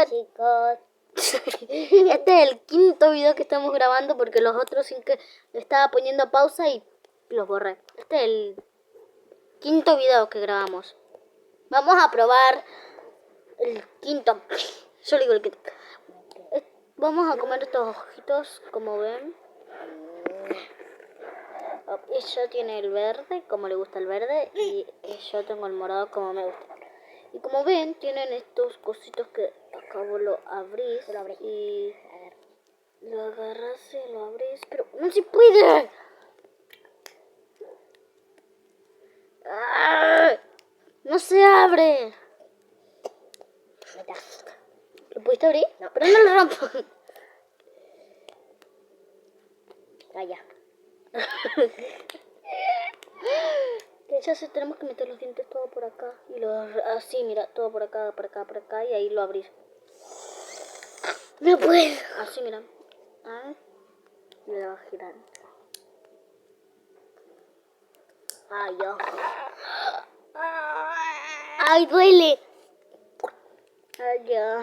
chicos. Este es el quinto video que estamos grabando porque los otros sin que estaba poniendo pausa y los borré. Este es el quinto video que grabamos. Vamos a probar el quinto. Yo le digo el quinto. Vamos a comer estos ojitos, como ven. Ella tiene el verde, como le gusta el verde, y yo tengo el morado, como me gusta. Y como ven, tienen estos cositos que acá vos lo abrís. Lo abrí. Y lo agarras y lo abrís, pero no se puede. ¡Ah! No se abre. ¿Lo pudiste abrir? No. Pero no lo rompo. Ah, ya. Ya sé, tenemos que meter los dientes todo por acá. Y así, mira, todo por acá, por acá, por acá. Y ahí lo abrís. No puedo. Así, mira. Ah, y le vas girando. Ay, yo. Ay, duele. Ay, ya.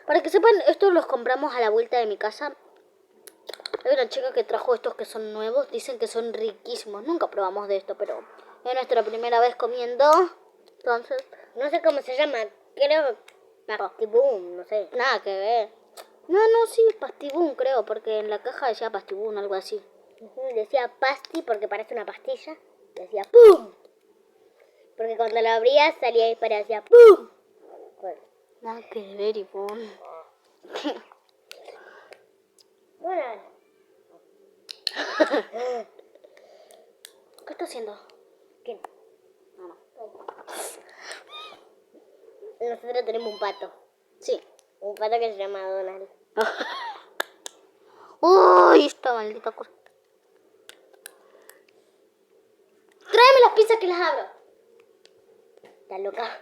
Para que sepan, estos los compramos a la vuelta de mi casa. Hay una chica que trajo estos que son nuevos. Dicen que son riquísimos. Nunca probamos de esto, pero es nuestra primera vez comiendo. Entonces, No sé cómo se llama. Creo pastibum, no sé. nada que ver. No, sí, pastibún creo, porque en la caja decía pastibún, algo así. Decía pasti porque parece una pastilla. Decía ¡pum! Porque cuando lo abrías salía y parecía ¡pum! Bueno. Nada que ver, y pum. Bueno. ¿Qué está haciendo? ¿Qué? No. Nosotros tenemos un pato. Sí. Un pato que se llama Donald. Uy, esta maldita cosa. Tráeme las pizzas que las abro. ¿Estás loca?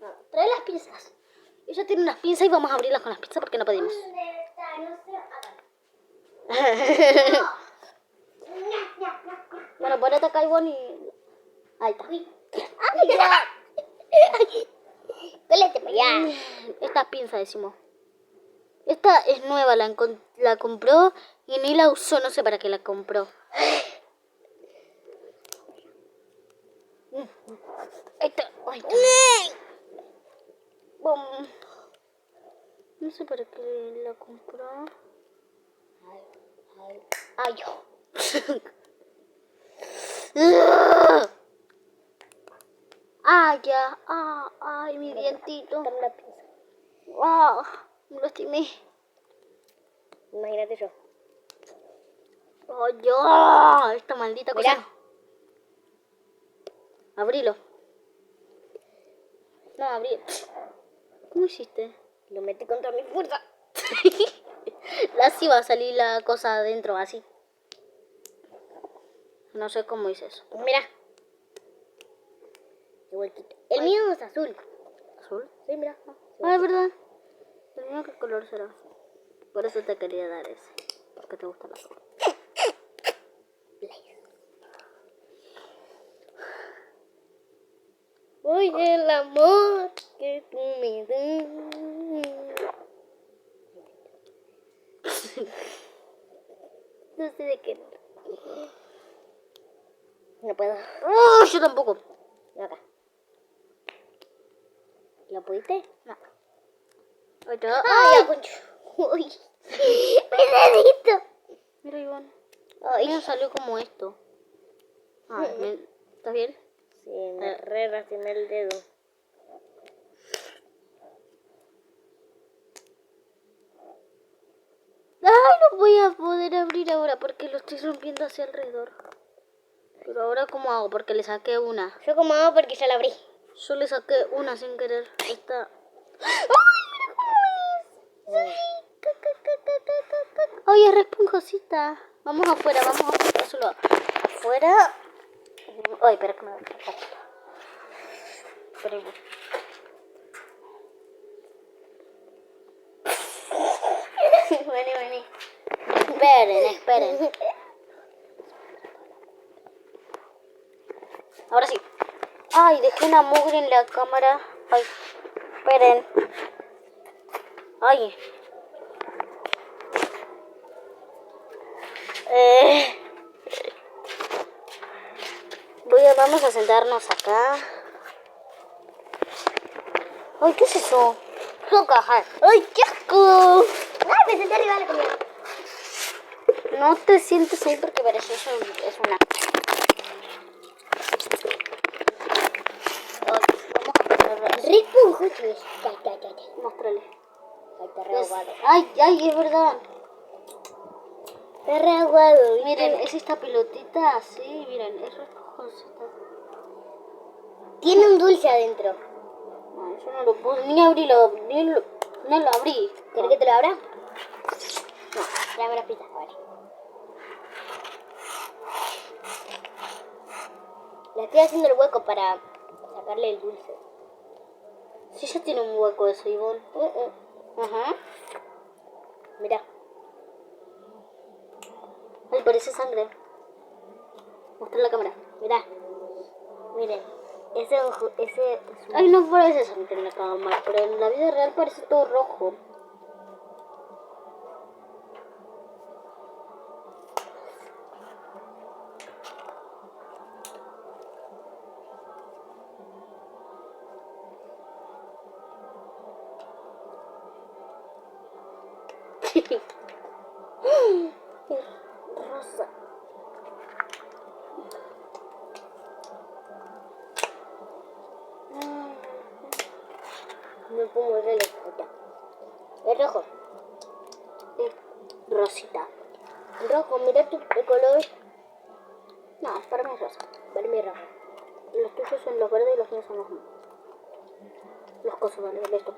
No, trae las pinzas. Ella tiene unas pinzas y vamos a abrirlas con las pinzas porque no pedimos. ¿Dónde está? No sé. Bueno, ponete acá, Ivonne, y... Ahí está. ¡Ay, ya! ¡Cólate para allá! Esta pinza, decimos. Esta es nueva, la compró y ni la usó, no sé para qué la compró. Esta, ahí está. Bom. No sé para qué la compró. ¡Ay, yo! Ah, ya. Ay, mi dientito. Dame la pinza. Me lastimé. Imagínate yo. Ay, ya. Esta maldita cosa. Mirá. Abrilo. No, abrí. ¿Cómo hiciste? Lo metí con toda mi fuerza. Así va a salir la cosa adentro, así. No sé cómo hice eso. Mira. Qué huequito. El mío es azul. ¿Azul? Sí, mira. Ah, es verdad. ¿El mío qué color será? Por eso te quería dar ese. Porque te gusta el azul. Uy, el amor que tú me das. No sé de qué. No puedo. Yo tampoco. Acá. ¿Lo pudiste? No. Ahí está. ¡Ay, concho! ¡Uy! ¡Mi dedito! Mira, Iván. ¡Ay! El mío salió como esto. ¿Estás bien? Sí, me re lastimé el dedo. Ay, no voy a poder abrir ahora porque lo estoy rompiendo hacia alrededor. Pero ahora, ¿cómo hago? Porque le saqué una. Yo como hago porque ya la abrí. Yo le saqué una sin querer. Esta. ¡Ay, mira cómo es! ¡Ay, es re esponjosita! Vamos afuera, solo afuera. Ay, espera que me da. Espera, Vení. esperen. Ahora sí. Ay, dejé una mugre en la cámara. Ay, esperen. Ay. Vamos a sentarnos acá. Ay, ¿qué es eso? Caja. ¡Ay, qué asco! ¡Ay, me senté arriba de la comida! No te sientes ahí porque parece eso es una... Vamos a ponerlo así. Rico, juchis. Ya. Mostrale. Ay, está re aguado. Ay, es verdad. Está re aguado, ¿viste? Miren, es esta pelotita así, miren, es rojosita. Tiene un dulce adentro. No, yo no lo puse, ni abrí no lo abrí. ¿Querés que te lo abra? No, tráeme las pizzas, vale. Le estoy haciendo el hueco para sacarle el dulce. Sí, ya tiene un hueco eso, Ivonne. Ajá. Mirá. Ay, parece sangre. Mostra la cámara. Mirá. Miren. Ese es un... Ay, no parece sangre en la cámara, pero en la vida real parece todo rojo. rosa. Me pongo el reloj. Es rojo. Es rosita. Rojo, mira el color. No, para mí es rosa. Para mí es rojo. Los tuyos son los verdes y los míos son los cosos, ¿vale? Esto.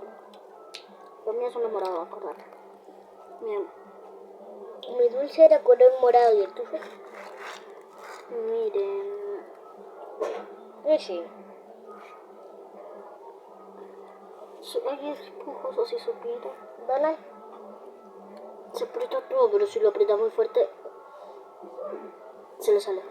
Los míos son los morados, acordate. Miren. Mi dulce era color morado y el tuyo. Miren. Sí. Ay, es esponjoso si supiera. Dale. Se aprieta todo, pero si lo aprieta muy fuerte, se le sale.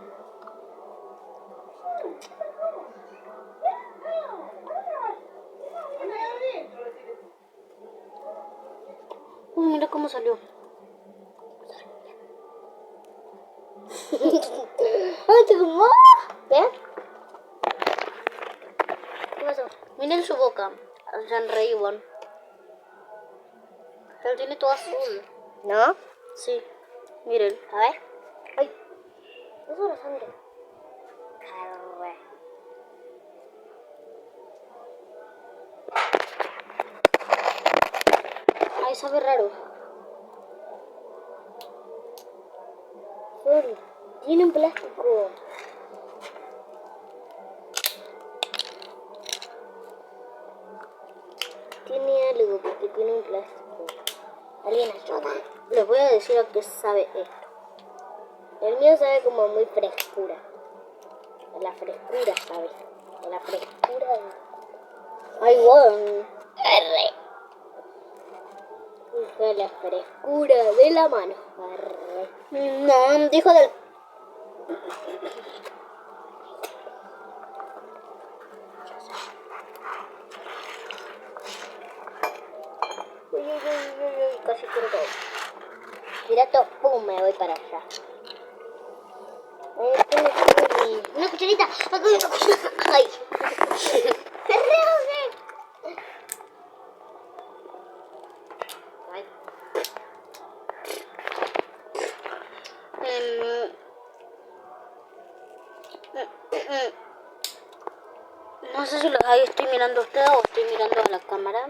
Mira cómo salió. ¡Ay, te como! ¿Ves? ¿Qué pasó? Miren su boca. Sonreí, Ivonne. Él tiene todo azul. ¿No? Sí. Miren. A ver. ¡Ay! Eso era sangre. Arre. Ay, sabe raro. Sorry. Tiene un plástico. Tiene algo porque tiene un plástico. Alguien ayuda. Les voy a decir a qué sabe esto. El mío sabe como muy frescura. A la frescura, ¿sabes? A la frescura de... Ay, Ivonne. Arre. A la frescura de la mano. Arre. No, dijo del... Uy, casi quiero todo. Mira todo, pum, me voy para allá. Una cucharita. Ay. ¡Qué reoje! Ay. No sé si los estoy mirando a usted o estoy mirando a la cámara.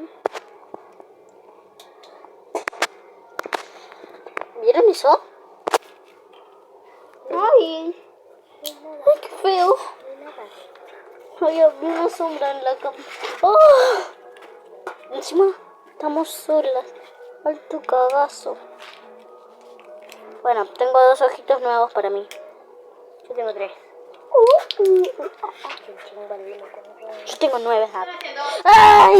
¿Vieron eso? Ay, ay, qué feo. Ay, había una sombra en la cama. ¡Oh! Encima estamos solas. Alto cagazo. Bueno, tengo 2 ojitos nuevos para mí. Yo tengo 3. Yo tengo 9. ¡Ay!